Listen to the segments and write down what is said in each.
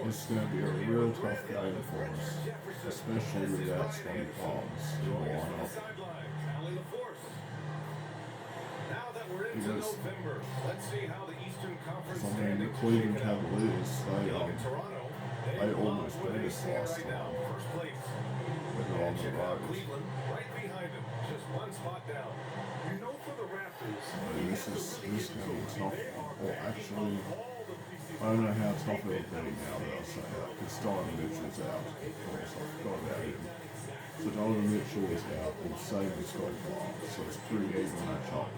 It's going to be a real tough game for us, especially without Scotty Barnes in the lineup. Because, I mean, the Cleveland Cavaliers, they almost beat us last time. When they're on the road. This is going to be a tough one. Well, actually, I don't know how tough it'll be now that I say that, because Donovan Mitchell's out. Of course, I forgot about him. So Donovan Mitchell is out, and same with Scotty Barnes, so it's a pretty even matchup.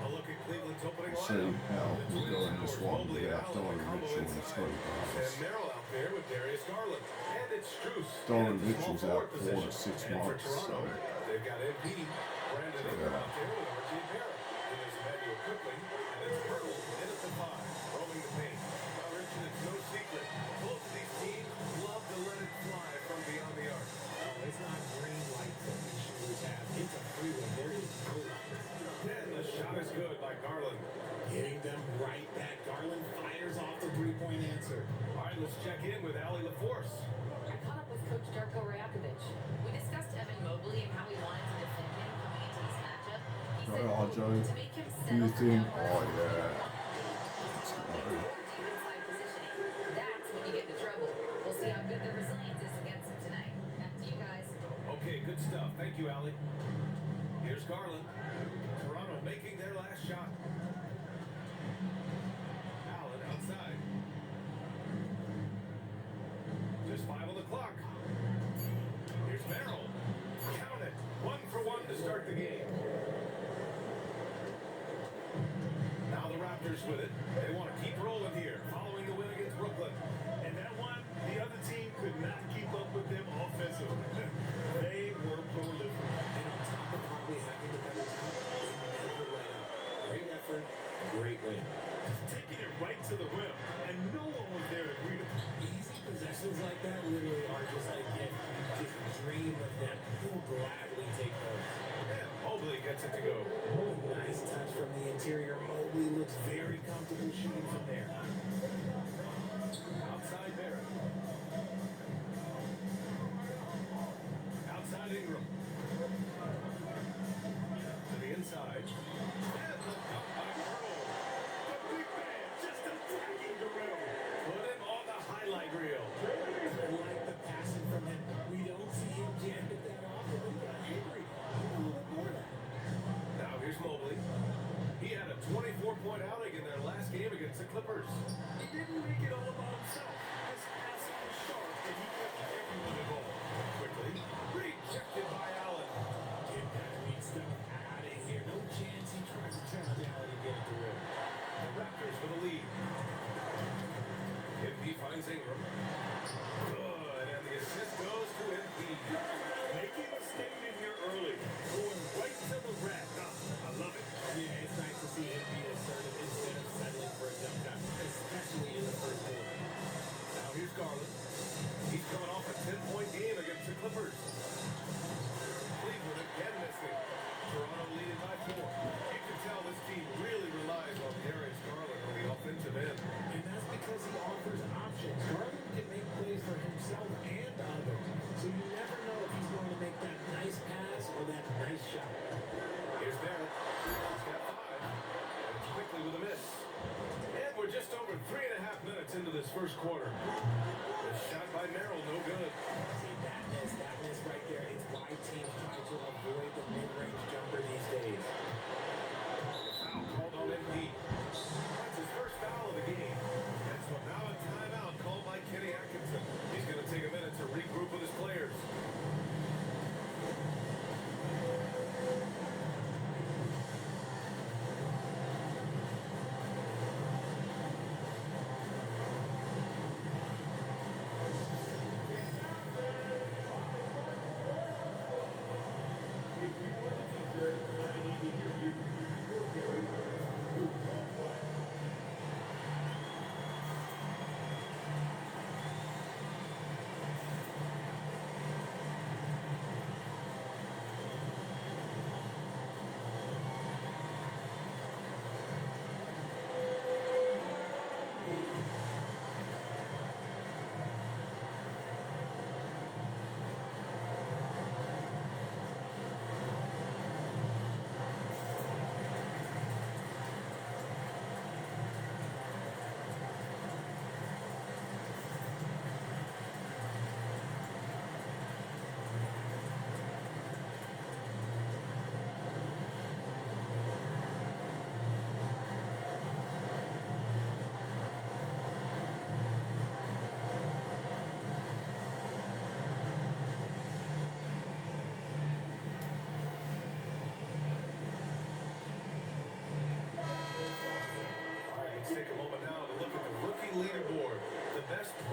We'll see how we'll go in this one without Donovan Mitchell and Scotty Barnes. Donovan Mitchell's out 4 to 6 months, so Hitting them right back. Garland fires off the three-point answer. All right, let's check in with Allie LaForce. I caught up with Coach Darko Rajakovic. We discussed Evan Mobley and how we wanted to defend him coming into this matchup. He said Joe, to make him do you think, that's when you get into trouble. We'll see how good their resilience is against him tonight. Back to you guys. Okay, good stuff. Thank you, Allie. Here's Garland. Toronto making their last shot. Allen outside. Just 5 on the clock. Here's Merrill. Count it. 1 for 1 to start the game. Now the Raptors with it. They want to keep rolling here, following the win against Brooklyn. And that one, the other team could not keep up with them offensively. They were prolific. And on top of probably having the better team, they never let up. Great effort, great win. Taking it right to the rim, and no one was there to greet him. Easy possessions like that literally are just like, just dream of them. He'll gladly take those. And Mobley gets it to go. Oh, nice touch from the interior. Mobley looks very comfortable shooting from there. Outside Barrett. Outside Ingram. To the inside. And the cut by Earl. The big man just attacking the rim. Put him on the highlight reel. I like the passing from him. We don't see him jam it that often. We got Henry. A little bit more of that. Now here's Mobley. He had a 24-point outing in their last game against the Clippers. He didn't make it all about himself. His passing was sharp, and he kept everyone involved. Quickly, rejected by Allen. Get that weak stuff out of here. No chance he tries to turn down and get it to rim. The Raptors with a lead. MP finds Ingram. Good, and the assist goes to MP. Making a statement here early. Going right to the rack. I love it. Yeah, it's nice to see him be assertive instead of settling for a dump down, especially in the first quarter. Now here's Garland. He's coming off a 10-point game against the Clippers. Cleveland again missing. Toronto leading by 4. You can tell this team really relies on Darius Garland on the offensive end. And that's because he offers options. Garland can make plays for himself and others. So you never know if he's going to make that nice pass or that nice shot. Here's Barrett. He's got 5. And quickly with a miss. And we're just over 3.5 minutes into this first quarter. The shot by Merrill, no good. See, that miss right there. It's why teams try to avoid the mid-range jumper these days. The foul called on MP. That's his first foul of the game. And so now a timeout called by Kenny Atkinson. He's going to take a minute to regroup with his players.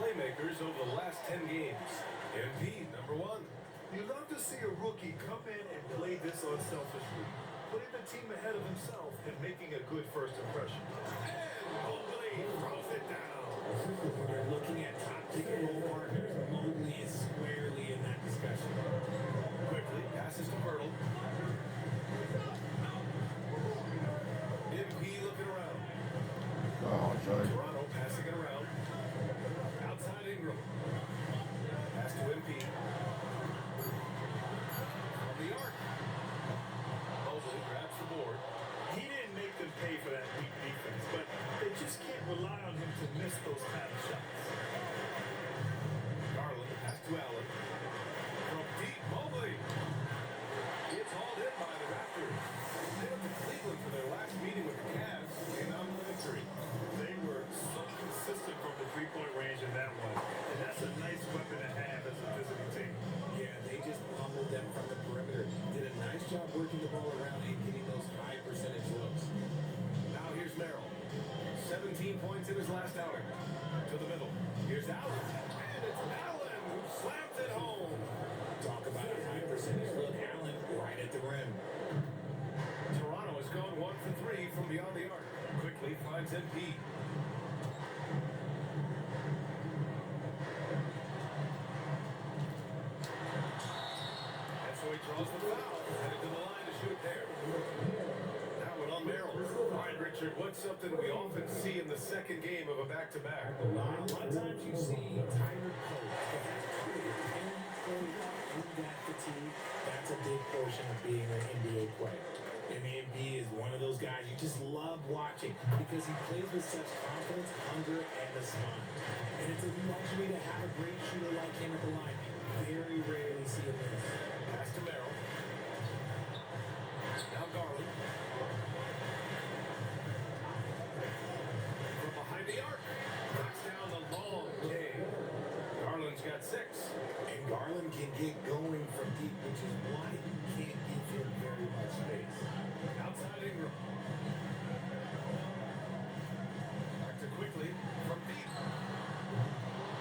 playmakers over the last 10 games. MP, number 1. You love to see a rookie come in and play this unselfishly, putting the team ahead of himself and making a good first impression. And Mobley throws it down. When you're looking at top pick and roll partners, Mobley is squarely in that discussion. Quickly passes to Myrtle. MP looking around. Oh, Joe. Toronto passing it around. Outside Ingram. Pass to MP. On the arc. Mobley grabs the board. He didn't make them pay for that weak defense, but they just can't rely on him to miss those kind of shots. Garland pass to Allen. From deep, Mobley. It's hauled in by the Raptors. They went to Cleveland for their last meeting with the Cavs. Came out with a victory. They were so consistent from the three-point range in that one, and that's a nice weapon to have as a visiting team. Yeah, they just pummeled them from the perimeter. Did a nice job working the ball around and getting those high percentage looks. Now here's Merrill. 17 points in his last outing. To the middle. Here's Allen. And it's Allen who slams it home. Talk about a high percentage look. Allen right at the rim. Toronto has gone 1 for 3 from beyond the arc. Quickly finds MP. And so he draws the foul. Headed to the line to shoot a pair. That one on Merrill. All right, Richard, what's something we often see in the second game of a back-to-back? A lot of times you see tired coach. Through that fatigue, that's a big portion of being an NBA player. And MP is one of those guys you just love watching because he plays with such confidence, hunger, and a smile. And it's a luxury to have a great shooter like him at the line. Very rarely see him miss. Pass to Merrill. Now Garland. From behind the arc. Knocks down the long K. Garland's got 6. And Garland can get going from deep, which is why he can't give him very much space. Outside Ingram. Back to quickly from deep.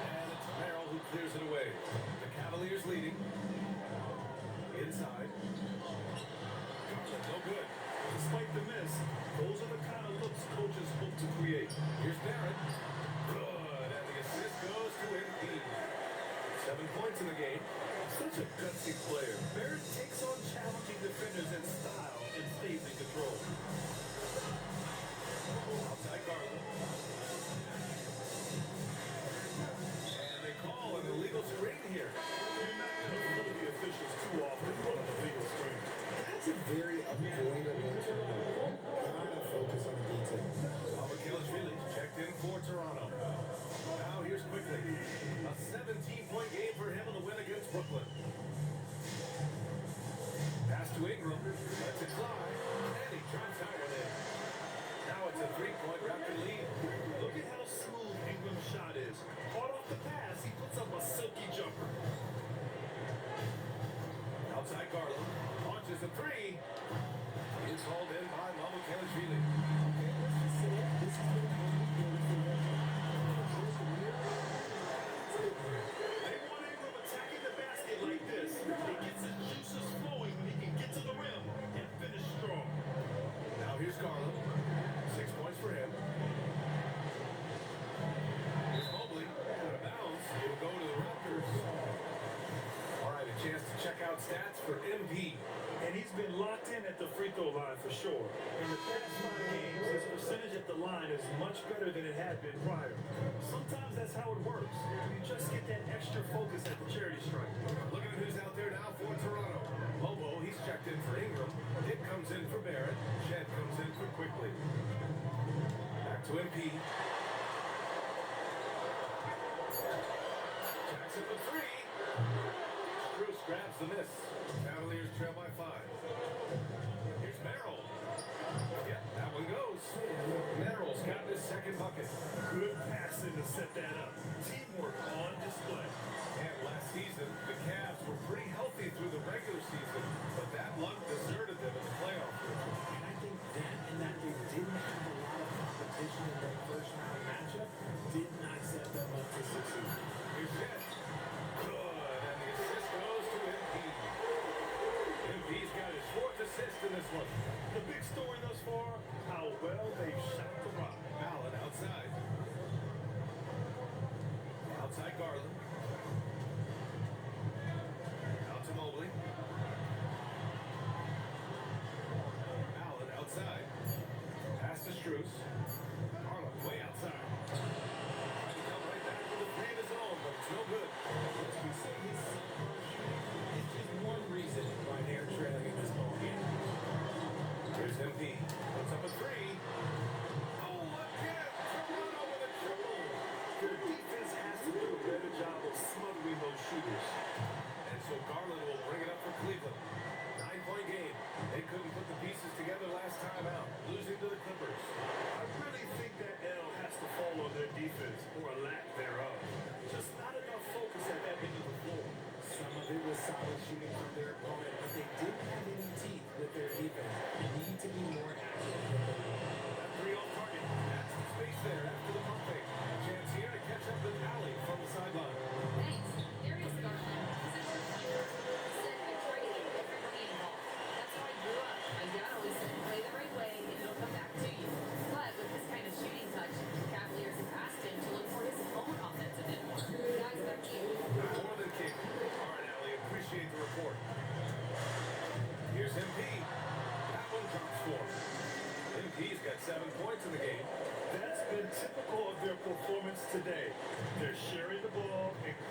And it's Merrill who clears it away. The Cavaliers leading. Inside. Garland, no good. Despite the miss, those are the kind of looks coaches hope to create. Here's Barrett. Good. And the assist goes to MP. 7 points in the game. Such a gutsy player. Barrett takes on challenging defenders in style and stays in control. Outside Garland. And they call an illegal screen here. You're not going to fool the officials too often on the legal screen. That's a very avoidable turnover. Gotta focus on the details. Caverliers checked in for Toronto. Now here's quickly. A 17-point game for him in the win against Brooklyn. Pass to Ingram. Lets it fly. And he drives that one in. Now it's a 3-point Raptor lead. Look at how smooth Ingram's shot is. Caught off the pass, he puts up a silky jumper. Outside Garland. Launches a 3. Is hauled in by Caverliers. Okay, let's just say it. This is the They want Ingram attacking the basket like this. He gets his juices flowing when he can get to the rim and finish strong. Now here's Garland. 6 points for him. Here's Mobley. Out of bounds. It'll go to the Raptors. All right, a chance to check out stats for MP. And he's been locked in at the free throw line for sure. In the past 5 games, his percentage at the line is much better than it had been prior. Sometimes that's how it works. You just get that extra focus at the charity stripe. Looking at who's out there now for Toronto. Lobo, he's checked in for Ingram. Dick comes in for Barrett. Shed comes in for Quickly. Back to MP. Jackson with 3. Bruce grabs the miss. Cavaliers trail by 5. Here's Merrill. Yep, that one goes. Merrill's got his second bucket. Good passing to set that up. Teamwork on display. And last season, the Cavs were pretty healthy through the regular season, but that luck deserted them in the playoffs. And I think that and that they didn't have a lot of competition in their first round matchup did not set them up to succeed.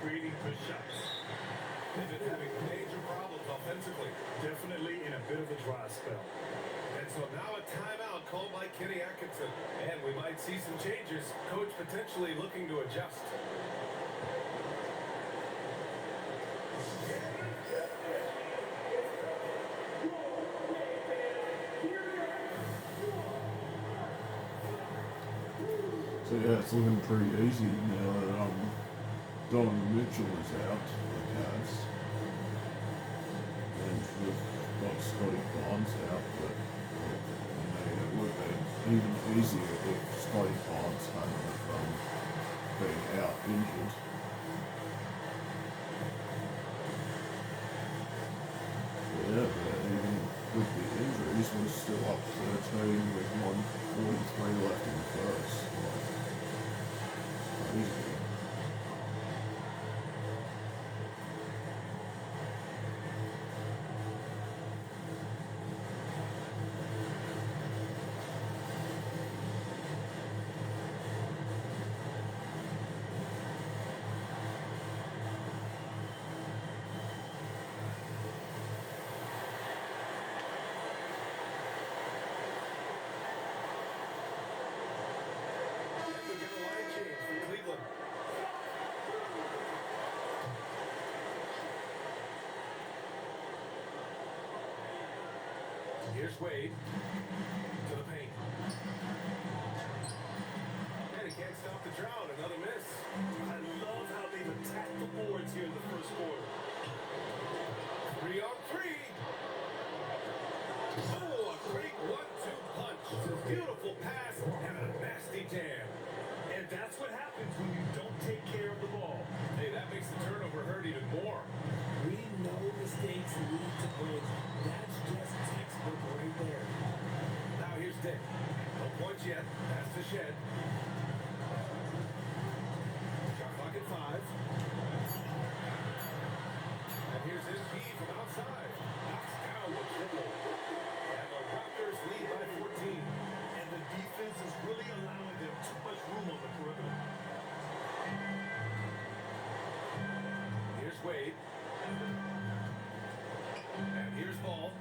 creating good shots. They've been having major problems offensively. Definitely in a bit of a dry spell. And so now a timeout called by Kenny Atkinson. And we might see some changes. Coach potentially looking to adjust. So yeah, it's looking pretty easy now that Donovan Mitchell is out for the Cavs. And we've got Scotty Barnes out, but it would have been even easier if Scotty Barnes hadn't have been out injured. Yeah, but even with the injuries, we're still up 13 with 1:43 left in the first. Crazy. And we get a line change for Cleveland. Here's Wade to the paint. And he can't stop the drought. Another miss. I love how they've attacked the boards here in the first quarter. 3 on 3. Oh, a great 1-2 punch. Beautiful pass and a nasty jam. And that's what happens when you don't take care of the ball. Hey, that makes the turnover hurt even more. We know mistakes lead to breaks. That's just textbook right there. Now here's Dick. No points yet. Pass to Shed. Shot clock at 5. And here's MP from outside. Knocks down the triple. And the Raptors lead by 14. And the defense is really allowing them too much room on the perimeter. Here's Wade. And here's Ball.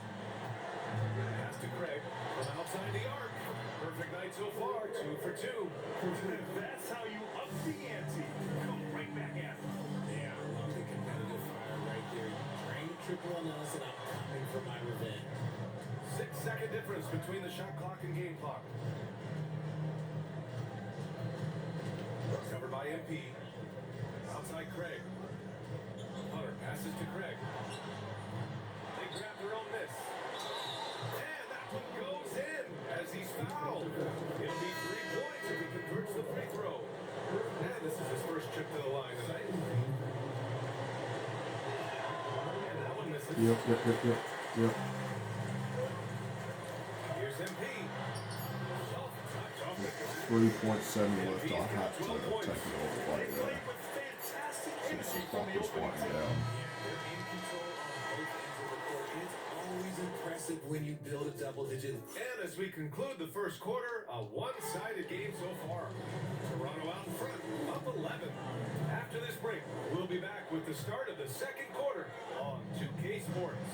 Pass to Craig from outside the arc. Perfect night so far. 2 for 2. That's how you up the ante. Come right back at it. Yeah, I love the competitive fire right there. You drain the triple on us, and I'm coming for my revenge. 6-second difference between the shot clock and game clock. Covered by MP. Outside Craig. Hunter passes to Craig. They grab their own miss. And that one goes in as he's fouled. It'll be 3 points if he converts the free throw. And this is his first trip to the line tonight. And that one misses. Yep. Here's MP. Self-touch off the 3.7 left. I had to take it all the way They there. played with fantastic Since the energy from clock the was opening winding tip. down. They're in control on both ends of the court. It's always impressive when you build a double-digit. And as we conclude the first quarter, a one-sided game so far. Toronto out in front, up 11. After this break, we'll be back with the start of the second quarter on 2K Sports.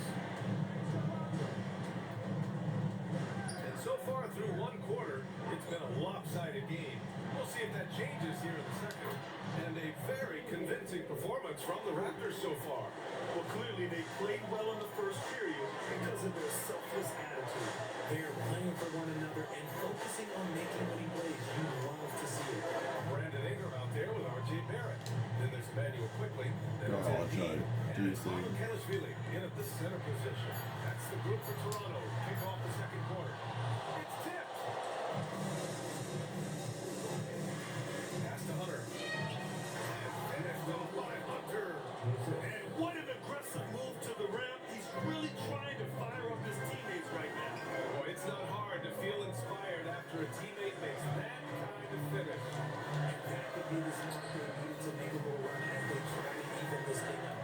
And so far through one quarter, it's been a lopsided game. We'll see if that changes here in the second. And a very convincing performance from the Raptors so far. Well, clearly they played well in the first period because of their selfless attitude. They're playing for one another and focusing on making winning plays. You love to see it. Brandon Ingram out there with R.J. Barrett. Then there's Emmanuel Quickly. Then Go it's on, MP. Jay. Do And your it's thing. Otto Kelishvili in at the center position. That's the group for Toronto. Kick off the second quarter. It's tipped. Pass to Hunter. And finished off by Hunter. And what an aggressive move to the rim. He's really trying to fire up his teammates right now. Boy, it's not hard to feel inspired after a teammate makes that kind of finish. And that could be the smart they needed to make a little run as they try to even this thing up.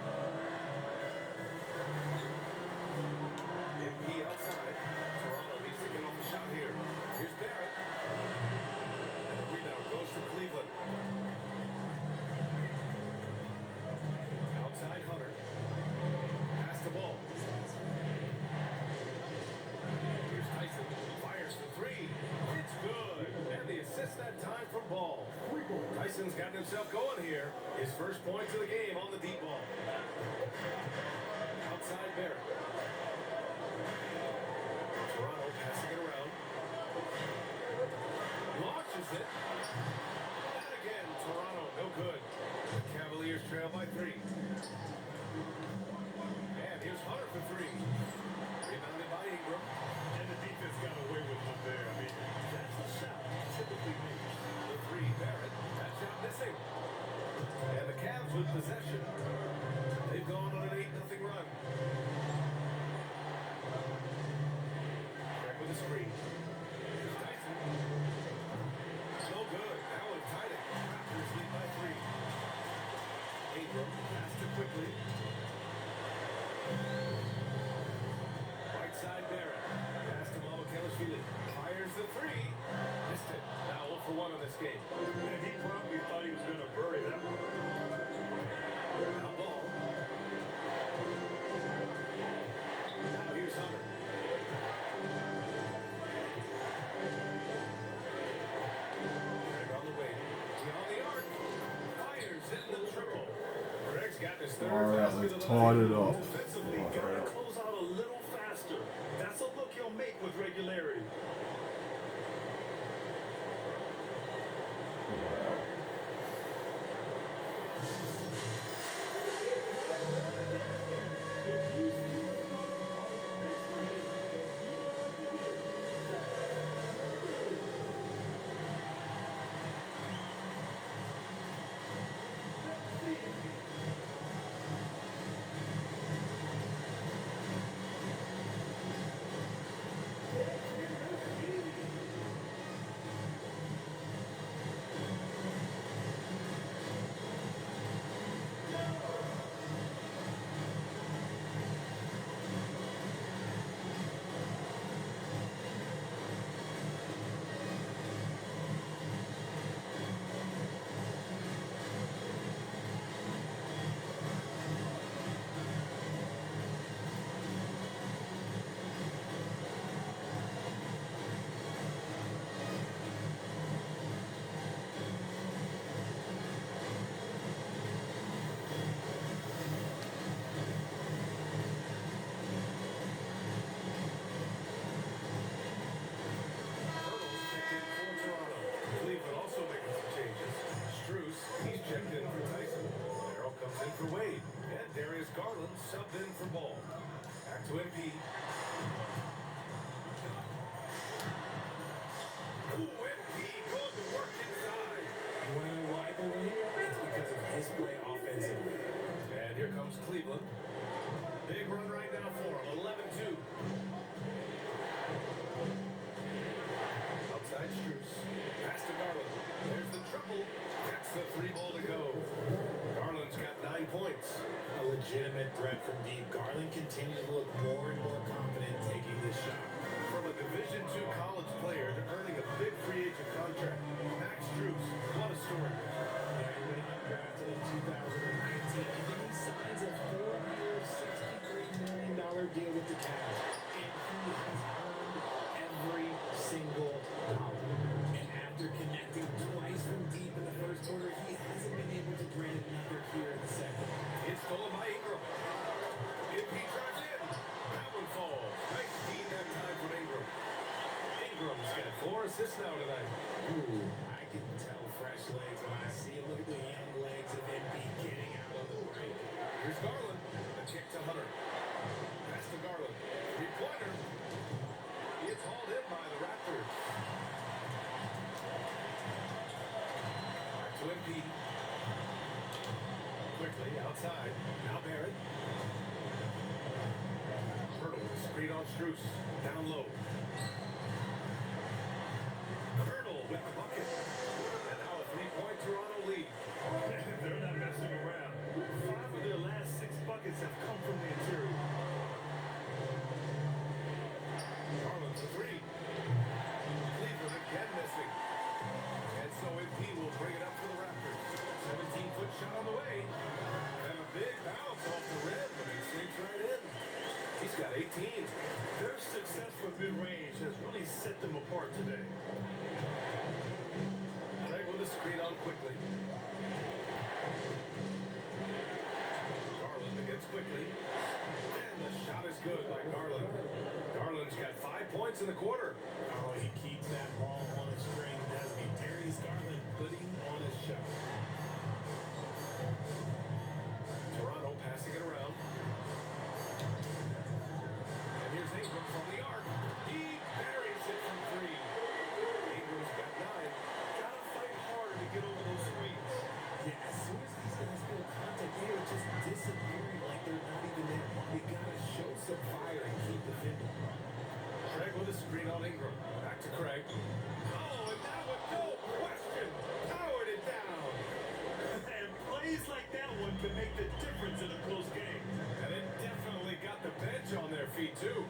MP outside. Toronto needs to get off Tyson's got himself going here. His first points of the game on the deep ball. Outside Barrett. Toronto passing it around. Launches it. And again, Toronto, no good. The Cavaliers trail by 3. And here's Hunter for 3. Rebounded by Ingram. And the defense got away with one there. I mean, that's a shot typically makes. The 3, Barrett. That shot missing. And the Cavs with possession. They've gone on an 8-0 run. Back with a screen. Here's Tyson. No good. Now we've tied it. Raptors lead by 3. Ingram passed it quickly. Right side Barrett. Pass to Kelishvili. Fires the 3. Missed it. Now 0 for 1 on this game. And he probably thought he was going to bury that one. Now ball. Now here's Hunter. Greg on the wing. Beyond the arc. Fires in the triple. Greg's got his third. All right, basket they've of the tied night. it up. Defensively, gotta close out a little faster. That's a look he'll make with regularity. Garland subbed in for Ball. Back to MP. Ooh, MP going to work inside. You want to know why, Billy? It's because of his play offensively. And here comes Cleveland. Big run right now for him. 11-2. Outside Strus. Pass to Garland. There's the triple. That's the 3 ball to go. Garland's got 9 points. A legitimate threat from deep. Garland continues to look more and more confident taking this shot. From a Division II college player to earning a big free agent contract, Max Strus, what a story. Yeah, he went undrafted in 2019, and then he signs a 4-year, $63 million deal with the Cavs. And he has earned every single dollar. And after connecting twice from deep in the first quarter, he hasn't been able to grant another here in the second. It's stolen by Ingram. If he drives in, that one falls. Nice feed that time from Ingram. Ingram's got 4 assists now tonight. Ooh, I can tell fresh legs when I see it. Look at the young legs of MP getting out on the break. Here's Garland. A kick to Hunter. Pass to Garland. 3-pointer. It's hauled in by the Raptors. Back to MP. Quickly outside. Now Barrett. Hurdle. Screen on Strus. Down low. Hurdle with the bucket. And now a 3-point Toronto lead. They're not messing around. 5 of their last 6 buckets have come from the interior. Garland to 3. Cleveland again missing. And so MP will bring it up for the Raptors. 17-foot shot on the way. And a big bounce off the rim, but he sneaks right in. He's got 18. Their success from mid-range has really set them apart today. Greg with with a screen on quickly. Garland against quickly. And the shot is good by Garland. Garland's got 5 points in the quarter. Oh, he keeps that ball on a string, doesn't he? Darius Garland putting on a show. Toronto passing it around. And here's Ingram from the arc. He buries it from 3. Ingram's got 9. Gotta fight hard to get over those screens. Yeah, as soon as these guys feel contact, they are just disappearing like they're not even there. You gotta show some fire and keep defending. Craig with a screen on Ingram. Back to Craig. Oh, and that one, no question, powered it down. And plays like that one can make the difference in a close game. And it definitely got the bench on their feet, too.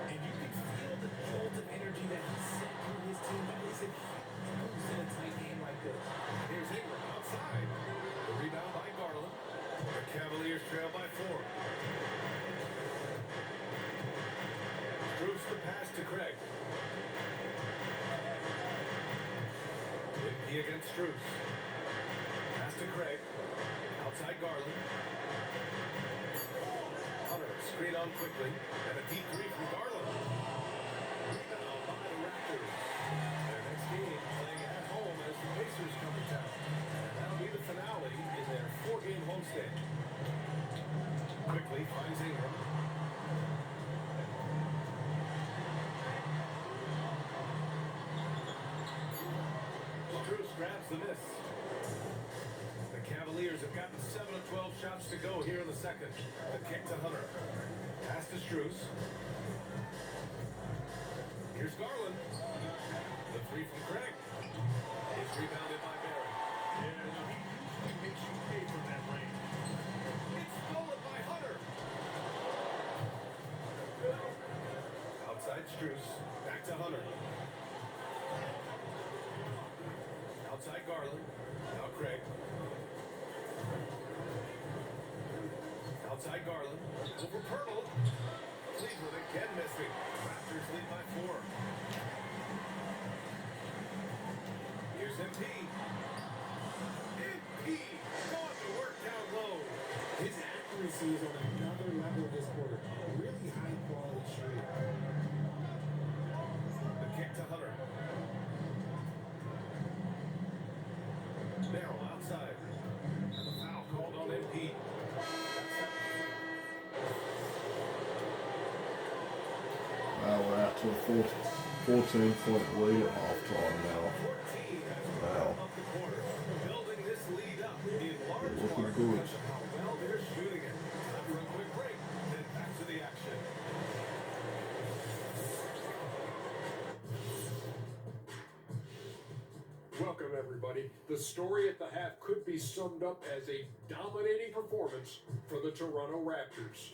And you can feel the jolt of energy that he sent through his team. That is a huge boost in a tight game like this. Here's Ingram outside. The rebound by Garland. The Cavaliers trail by 4. Stroops the pass to Craig. He against Stroops. Pass to Craig. Outside Garland. Hunter screen on quickly. And a deep 3 from Garland. Rebound by the Raptors. Their next game playing at home as the Pacers come to town. And that'll be the finale in their 4-game homestand. Quickly finds Ingram. Strus grabs the miss. The Cavaliers have gotten 7 of 12 shots to go here in the second. The kick to Hunter. Pass to Strus. Here's Garland. The 3 from Craig. It's rebounded by Barry. Yeah, no, he usually makes you pay from that range. It's stolen by Hunter. Outside Strus. Back to Hunter. Outside Garland. Now Craig. Outside Garland. Over Pirtle. Cleveland again missing. Raptors lead by 4. Here's MP. MP going to work down low. His accuracy is on another level this quarter. Really high quality shooting. The kick to Hunter. Merrill outside. And the foul called on MP. We're out to a 14-point lead at halftime now. 14 has Wow. up the quarter. Building this lead up in large Looking part good. because of how well they're shooting it. Time for a quick break. Then back to the action. Welcome, everybody. The story at the half could be summed up as a dominating performance for the Toronto Raptors.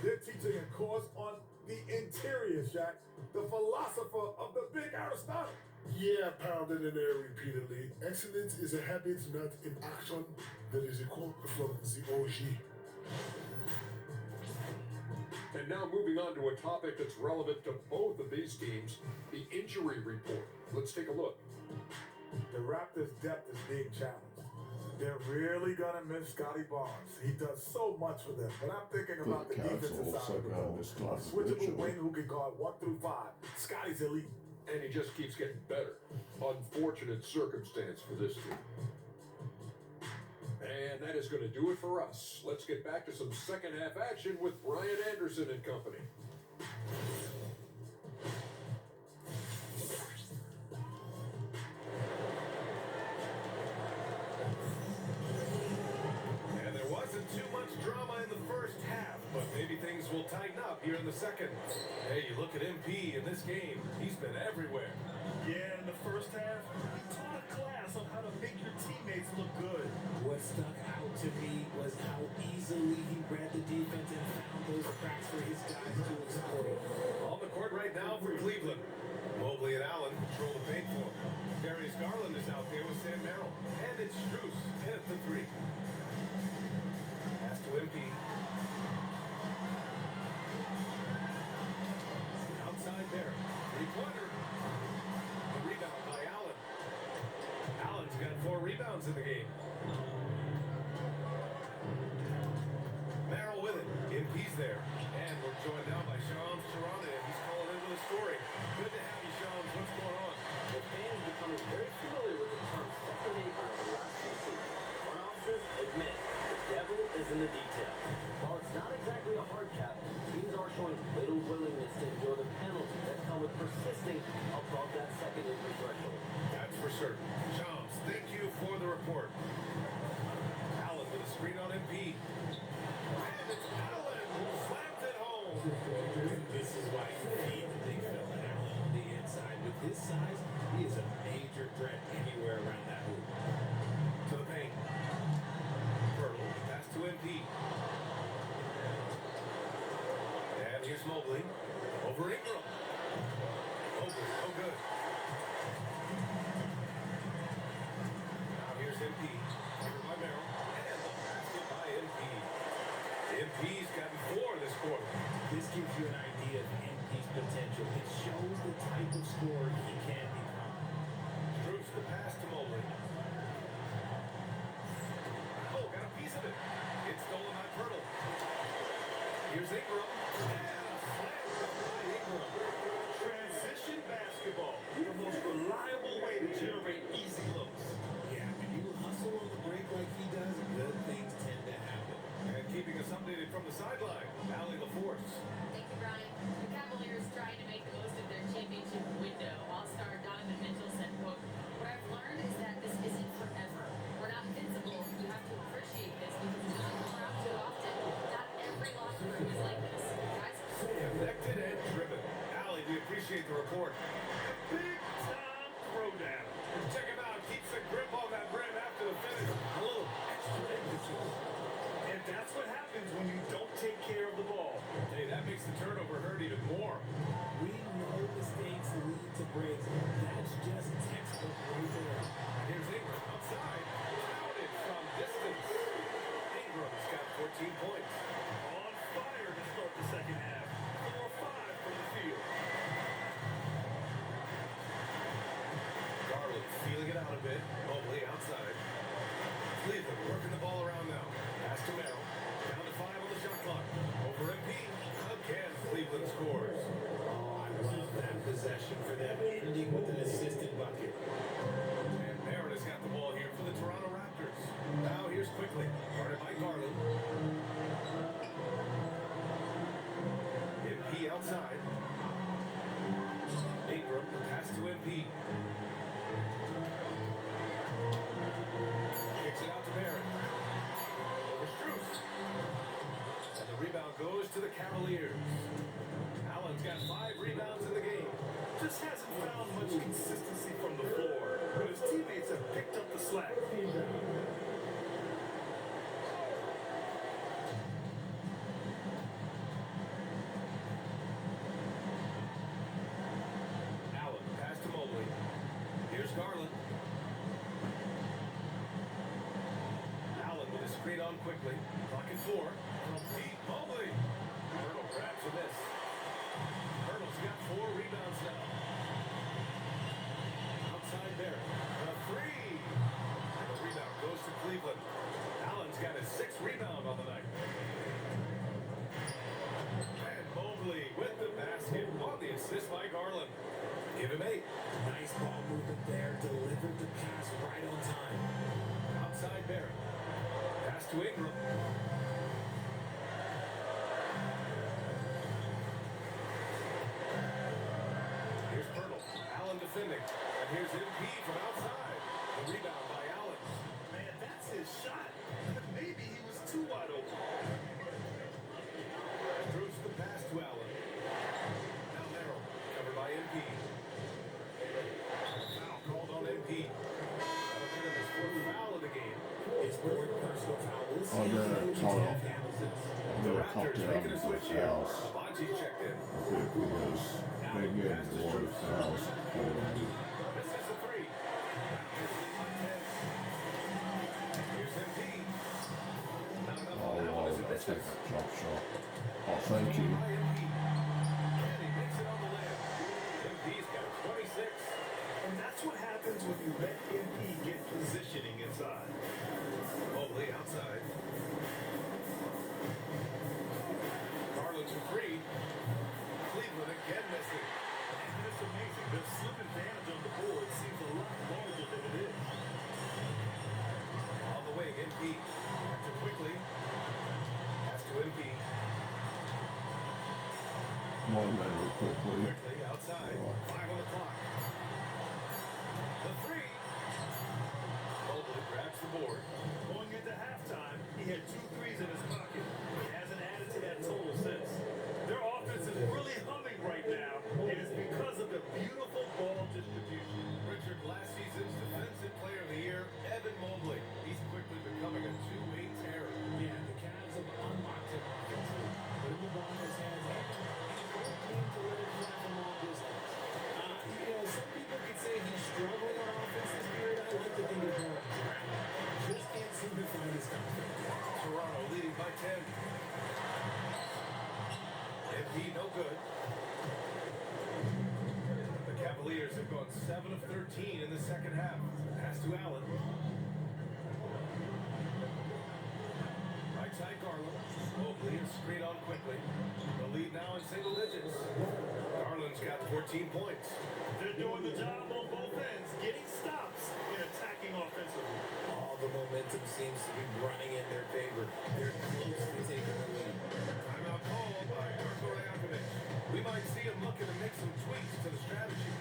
They're teaching a course on the interior, Shaq. The philosopher of the big Aristotle. Yeah, pounded in there repeatedly. Excellence is a habit, not an action. That is a quote from the OG. And now moving on to a topic that's relevant to both of these teams, the injury report. Let's take a look. The Raptors' depth is being challenged. They're really gonna miss Scotty Barnes. He does so much for them. But I'm thinking about the Cavs are defensive also side of the gonna ball. miss A Scotty switchable Mitchell. wing who can guard 1 through 5. Scotty's elite. And he just keeps getting better. Unfortunate circumstance for this team. And that is going to do it for us. Let's get back to some second half action with Brian Anderson and company. And there wasn't too much drama in the first half, but maybe things will tighten up here in the second. Hey, you look at MP in this game, he's been everywhere. Yeah, in the first half, he taught a class on how to make your teammates look good. What stuck out to me was how easily he read the defense and found those cracks for his guys to exploit. On the court right now for Cleveland. Mobley and Allen control the paint for him. Darius Garland is out there with Sam Merrill. And it's Strus in at the 3. Pass to MP. Outside there. 3-pointer. The rebound by Allen. lies in the details. While it's not exactly a hard cap, teams are showing little willingness to endure the penalties that come with persisting above that second injury threshold. That's for certain. Shams, thank you for the report. Allen with a screen on MP. And it's Allen who slams it home. This is why you need the big fella Allen on the inside. With his size, he is a major threat anywhere around that hoop. To the paint. Pirtle, pass to MP. And here's Mobley. Over Ingram. Mobley, no good. Now here's MP. Covered by Merrill. And the basket by MP. MP's gotten 4 this quarter. This gives you an idea of MP's potential. It shows the type of scorer he can become. Strooks the pass to Mobley. Oh, got a piece of it. It's stolen by Pirtle. Here's Ingram. And a slam by Ingram. Transition basketball, the most reliable way to generate easy looks. Yeah, when you hustle on the break like he does, good things tend to happen. And keeping us updated from the sideline, Allie LaForce. Thank you, Brian. The Cavaliers trying to make the most of their championship window. All-star Donovan Mitchell said, quote, "What I've learned is that this isn't forever. We're not invincible. You have to appreciate this because it doesn't come around too often. Not every locker room is like this. Guys, Connected and driven. Allie, we appreciate the report. Big time throwdown. Check him out. Keeps a grip on that rim after the finish. A little extra emphasis. And that's what happens when you don't take care of the ball. Hey, that makes the turnover hurt even more. We know mistakes lead to breaks. That's just textbook right there. Here's Ingram outside. Counted from distance. Ingram's got 14 points. On fire to start the second half. 4-5 from the field. Garland feeling it out a bit. Mobley outside. Cleveland working the ball around now. Pass to Merrill. Down to 5 on the shot clock. Over MP. Again, Cleveland scores. Oh, I love that possession for them, ending with an assisted bucket. And Merrill has got the ball here for the Toronto Raptors. Now here's quickly. Guarded by Garland. MP outside. Ingram, pass to MP. Kicks it out to Barrett. Over Strus. And the rebound goes to the Cavaliers. Allen's got 5 rebounds in the game. Just hasn't found much consistency from the floor, but his teammates have picked up the slack. Allen, pass to Mobley. Here's Garland. Allen with his screen on quickly. Clock at 4. From deep, Mobley. Pirtle grabs a miss. Pirtle's got 4 rebounds now. Outside Barrett. A 3. And the rebound goes to Cleveland. Allen's got his 6th rebound on the night. And Mobley with the basket on the assist by Garland. Give him 8. Nice ball movement there, delivered the pass right on time. Outside Barrett. Pass to Ingram. Here's Pirtle. Allen defending. And here's MP from outside. The rebound by Allen. Man, that's his shot. Maybe he was too wide open. Throws the pass to Allen. Now Merrill. Covered by MP. Foul called on MP. That'll get him his 4th foul of the game. His 4th personal foul. We'll see Oh, how yeah, Coach call Jeff it. handles this. The They're cocked Raptors out making a with switch the here. fouls. Abaji checked in. Okay, because they get more fouls. This is a 3. Here's MP. Not enough Oh, on that wow, one as it that's like misses. a drop shot. Oh, thank you. By MP. And he makes it on the layup. MP's got 26. And that's what happens when you let MP get positioning inside. Mobley outside. Garland to 3. Cleveland again missing. And it's amazing. Their slip advantage on the board seems a lot larger than it is. On the wing, MP. Back to quickly. good. The Cavaliers have gone 7 of 13 in the second half. Pass to Allen. Right side Garland. Mobley is screen on quickly. The lead now in single digits. Garland's got 14 points. They're doing the job on both ends, getting stops and attacking offensively. All the momentum seems to be running in their favor. They're close to taking the lead. Timeout called by Darko Rajakovic. We might see him looking to make some tweaks to the strategy.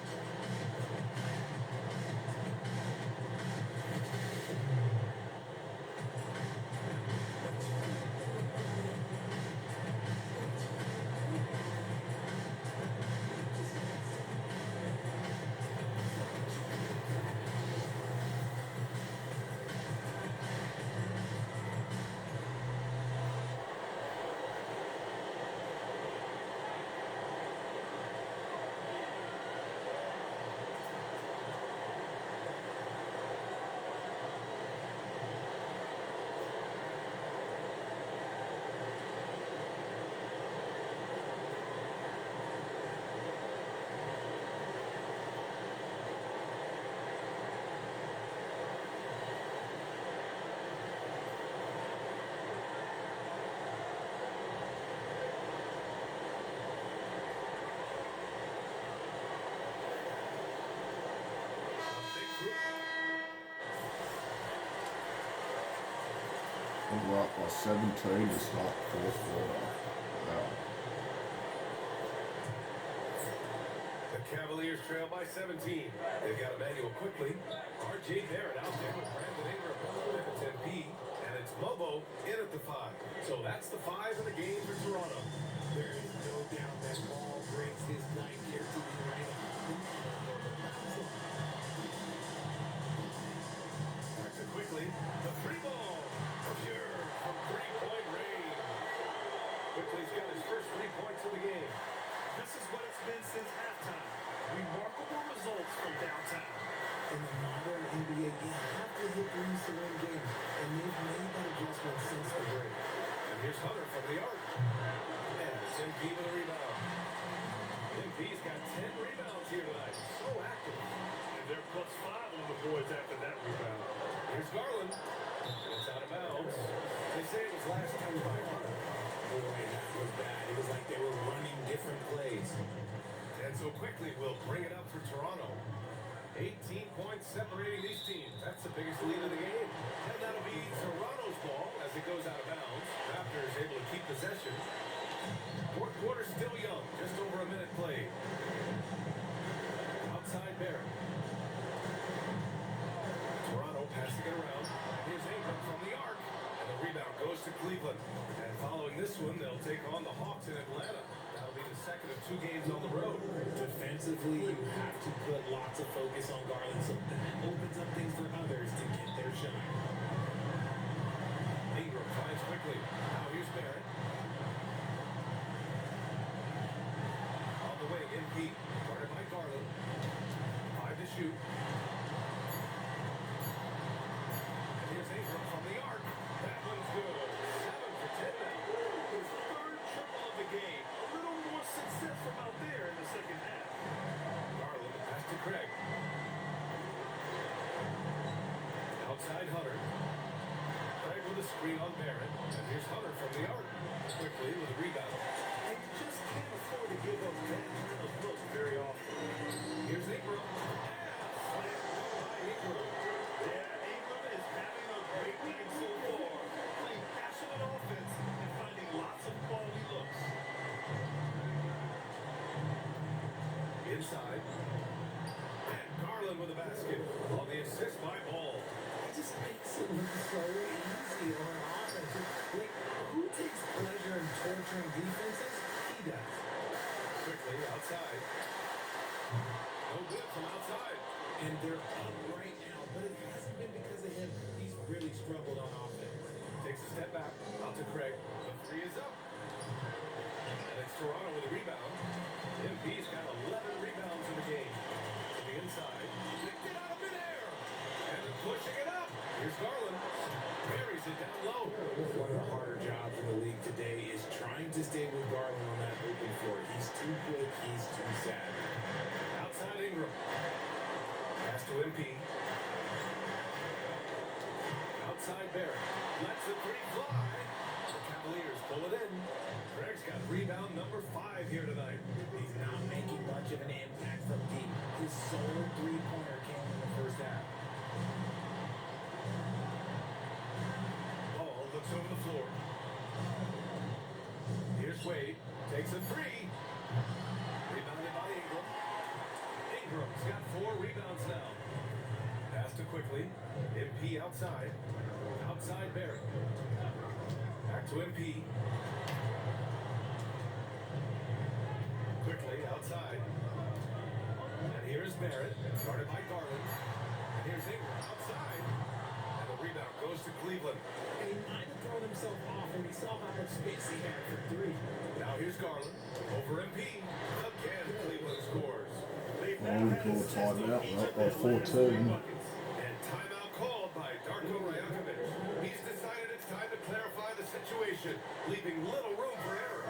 And we're up by 17 to start the fourth quarter. Wow. The Cavaliers trail by 17. They've got Emmanuel quickly. R.J. Barrett out there with Brandon Ingram at the 10P. And it's Bobo in at the 5. So that's the 5 in the game for Toronto. There is no doubt that ball brings his night here to the arena. Back to quickly. The free ball. Pure from three-point range. Quickly's got his first 3 points of the game. This is what it's been since halftime. Remarkable results from downtown. In the modern NBA, you have to hit threes to win games, and they've made that adjustment since the break. And here's Hunter from the arc. And MP with a rebound. MP's got 10 rebounds here tonight. So active. And they're +5 on the boards after that rebound. Here's Garland. It's out of bounds. They say it was last time by Hunter. Boy, that was bad. It was like they were running different plays. And so quickly we'll bring it up for Toronto. 18 points separating these teams. That's the biggest lead of the game. And that'll be Toronto's ball as it goes out of bounds. Raptors able to keep possession. Fourth quarter still young. Just over a minute played. Outside Barrett. Toronto passing it around. Here's Ingram from the arc. And the rebound goes to Cleveland. And following this one, they'll take on the Hawks in Atlanta. That'll be the second of 2 games on the road. Defensively, you have to put lots of focus on Garland, so that opens up things for others to get their shot. Ingram finds quickly. Now here's Barrett. On the wing, MP. Guarded by Garland. 5 to shoot. And here's Ingram from the arc. That one's good. 7 for 10 now. His third triple of the game. A little more success from out there in the second half. Garland pass to Craig. Outside Hunter. Craig with a screen on Barrett. And here's Hunter from the arc. Quickly with a rebound. And you just can't afford to give up that kind of look very often. Here's Ingram. Slam by Ingram. Yeah, Ingram is having a great game so far. Playing passionate offense and finding lots of quality looks. Inside. And Garland with a basket. On the assist by Ball. It just makes it look so easy on offense. Like, who takes pleasure in torturing defenses? He does. Quickly outside. No good from outside. And they're up right now, but it hasn't been because of him. He's really struggled on offense. Takes a step back. Out to Craig. The 3 is up. And it's Toronto with a rebound. MP's got 11 rebounds in the game. To the inside. Picked it out of midair. And they're pushing it up. Here's Garland. Buries it down. down low. One of the harder jobs in the league today is trying to stay with Garland on that open floor. He's too quick, he's too savvy. Outside Ingram. Pass to MP. Outside Barrett. Lets the three fly. The Cavaliers pull it in. Greg's got rebound number 5 here tonight. He's not making much of an impact from deep. His solo three-pointer came in the first half. Ball looks over the floor. Here's Wade. Takes a 3. Rebounded by Ingram. Ingram's got 4 rebounds now. Pass to quickly. MP outside. Outside Barrett. Back to MP. Quickly outside. And here's Barrett. Guarded by Garland. And here's Ingram outside. And the rebound goes to Cleveland. And he might have thrown himself off when he saw how much space he had for 3. Now here's Garland. Over MP. Again, Cleveland scores. I would call a timeout. They're up by 14. And timeout called by Darko Rajakovic. He's decided it's time to clarify the situation, leaving little room for error.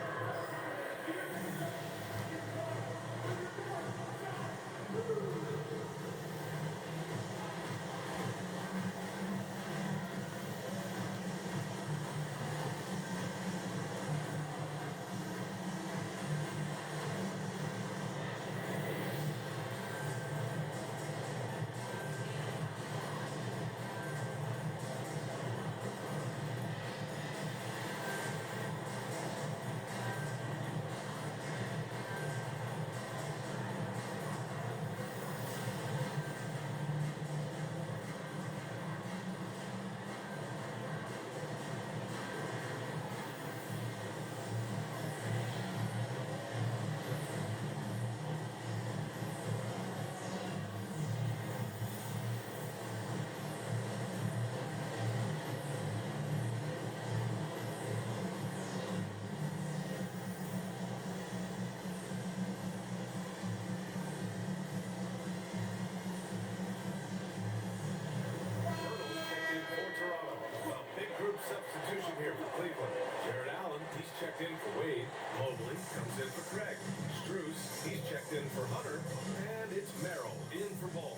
Substitution here for Cleveland. Jared Allen, he's checked in for Wade. Mobley comes in for Craig. Strus, he's checked in for Hunter. And it's Merrill in for Ball.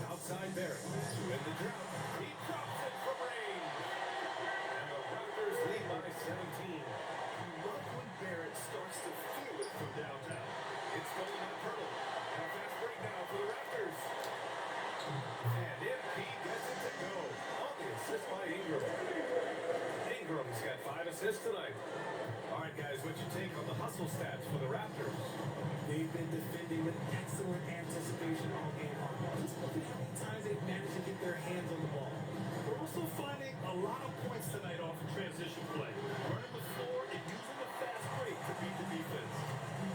Outside Barrett to end the drought. He drops it from range. And the Raptors lead by 17. You love when Barrett starts to feel it from downtown. It's going by Purtle. And a fast break now for the Raptors. And MP gets it to go. Assist by Ingram. Ingram's got 5 assists tonight. All right, guys, what'd you take on the hustle stats for the Raptors? They've been defending with excellent anticipation all game long. Just look at how many times they've managed to get their hands on the ball. We're also finding a lot of points tonight off of transition play. Running the floor and using the fast break to beat the defense.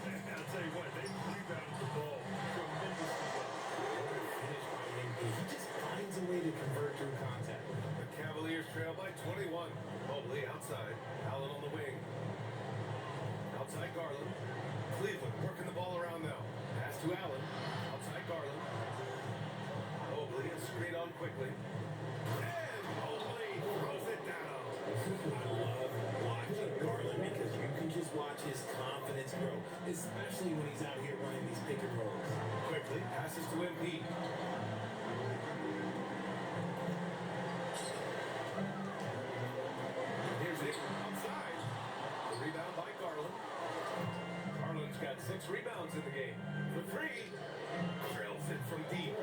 And I'll tell you what, they rebounded the ball tremendously well. Finish by MP. He just finds a way to convert through contact. The Cavaliers trail by 21. Mobley outside. Allen on the wing. Outside Garland. Cleveland working the ball around now. Pass to Allen. Outside Garland. Mobley is screen on quickly. And Mobley throws it down. I love watching Garland because you can just watch his confidence grow, especially when he's out here running these pick and rolls. Quickly passes to MP. Here's it outside. The rebound by Garland. Garland's got 6 rebounds in the game. The 3 drills it from deep.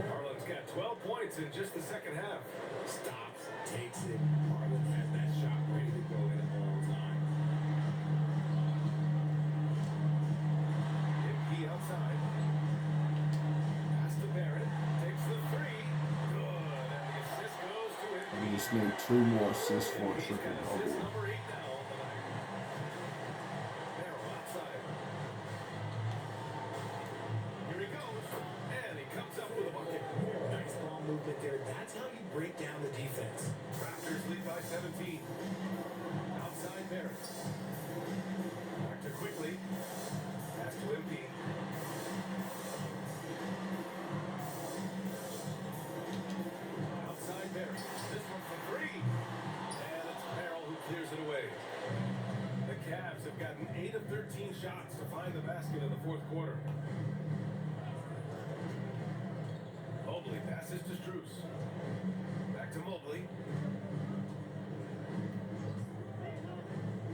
Garland's got 12 points in just the second half. Stops, takes it. Garland has that shot ready to go at all time. MP outside. Pass to Barrett. Takes the 3. Good. And the assist goes to him. We just need 2 more assists for a He's triple got assist double. number 8 now on the night. Merrill outside. Here he goes. And he comes up with a bucket. Nice ball movement there. That's how you break down the defense. Raptors lead by 17. Outside Barrett. Back to quickly. Pass to MP. Outside Barrett. This one for 3. shots to find the basket in the fourth quarter. Mobley passes to Strus. Back to Mobley.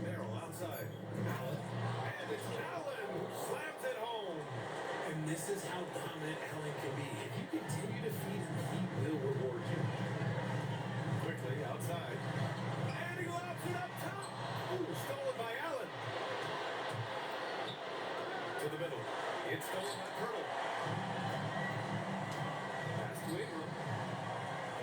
Merrill outside. Allen. And it's Allen who slams it home. And this is how dominant Allen can be. If you continue to feed him, he will reward you. Quickly outside. And he lobs it up top. Ooh, stolen by Allen. To the middle. It's stolen by Pirtle. Pass to Ingram.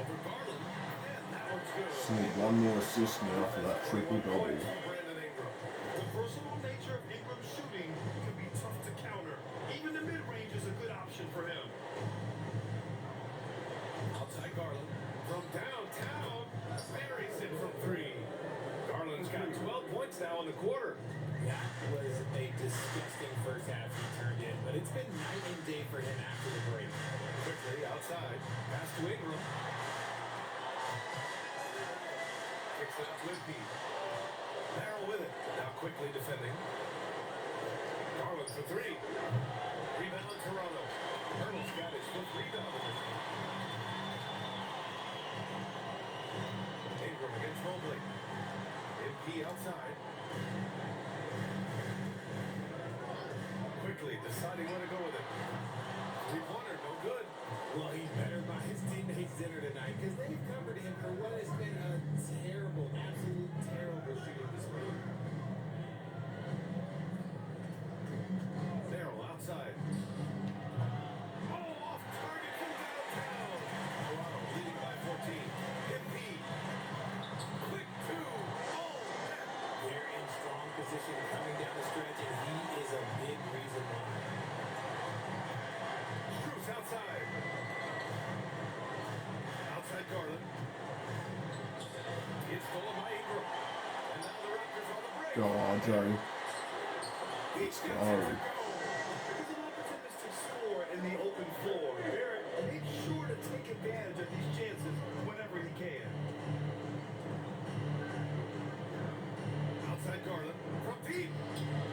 Over Garland. And that one's good. Just need one more assist now for that triple-double. The versatile nature of Ingram's shooting can be tough to counter. Even the mid-range is a good option for him. Outside Garland. From downtown. Buries it from three. Garland's got 12 points now in the quarter. That was a disgusting first half he turned in, but it's been night and day for him after the break. Quickly outside. Pass to Ingram. Kicks it up to Embiid. Merrill with it. Now quickly defending. Garland for three. Rebound Toronto. Hurdle's got his fifth rebound in this game. Ingram against Mobley. MP outside. Quickly deciding where to go with it. Three-pointer, no good. Well, he's better by his teammates' dinner tonight because they've covered him for what has been a terrible, absolute terrible shooting display. Merrill outside. Oh, off target from downtown. Toronto leading by 14. MP. Quick two. Oh, net. They're in strong position coming down the stretch, and he is a big reason why. Strus outside. Outside Garland. It's stolen by Ingram. And now the Raptors on the break. Go on, Jerry. Each gets Oh. it to go. He's an opportunistic scorer in the open floor. Barrett makes sure to take advantage of these chances whenever he can. Outside Garland. From deep.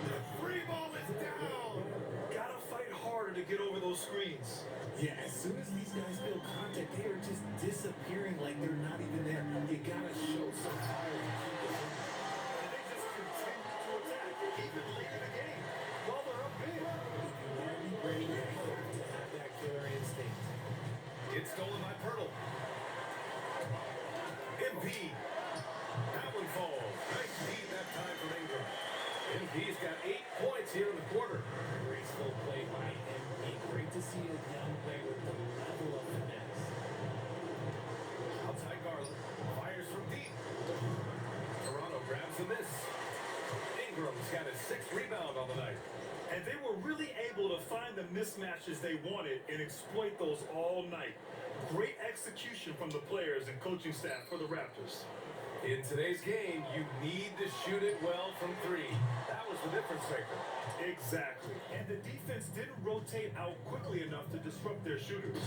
The free ball is down. Gotta fight harder to get over those screens. Yeah, as soon as these guys feel contact, they are just disappearing like they're not even there. You gotta show some fire and keep it in. And they just continue to attack even late in the game while they're up big. If you want to be great, you have to have that killer instinct. It's stolen by Pirtle. MP. That one falls. Nice lead that time from Ingram. MP's got 8 points here in the quarter. Graceful play by MP. Great to see a young player with the level of finesse. Outside Garland. Fires from deep. Toronto grabs the miss. Ingram's got his 6th rebound on the night. And they were really able to find the mismatches they wanted and exploit those all night. Great execution from the players and coaching staff for the Raptors. In today's game, you need to shoot it well from three. That was the difference maker. Exactly. And the defense didn't rotate out quickly enough to disrupt their shooters.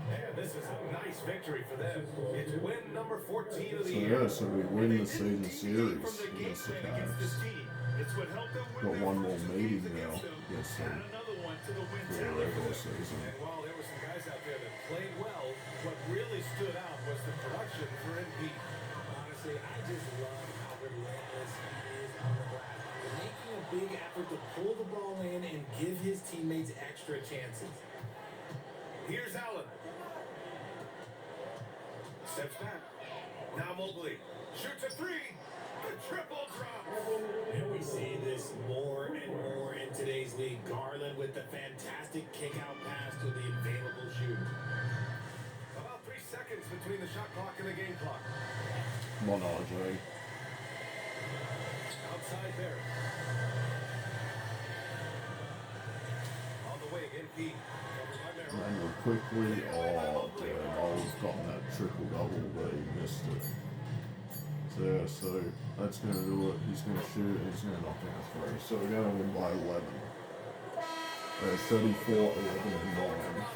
And this is a nice victory for them. It's win number 14 of the So year. yeah, so we And win they the didn't season deviate from series their game against the plan against this Cavs. team. It's what helped them win Got their one first more 2 meeting games now against them. against Add them another one to the win for the tally for regular them. season. And while there were some guys out there that played well, what really stood out was the production for Embiid. Honestly, I just love how relentless he is on the glass. Making a big effort to pull the ball in and give his teammates extra chances. Here's Allen. Steps back. Now Mobley. Shoots a three. The triple drop. And we see this more and more in today's league. Garland with the fantastic kick-out pass to the available shooter. About 3 seconds between the shot clock and the game clock. Come on, RJ. Outside Barrett. On the wing, MP. Covered by Merrill. And we're quickly, oh damn, I was gotten that triple-double, but he missed it. So yeah, so that's going to do it. He's going to shoot, and he's going to knock down a 3. So we're going to win by 11. 34, 11, and 9.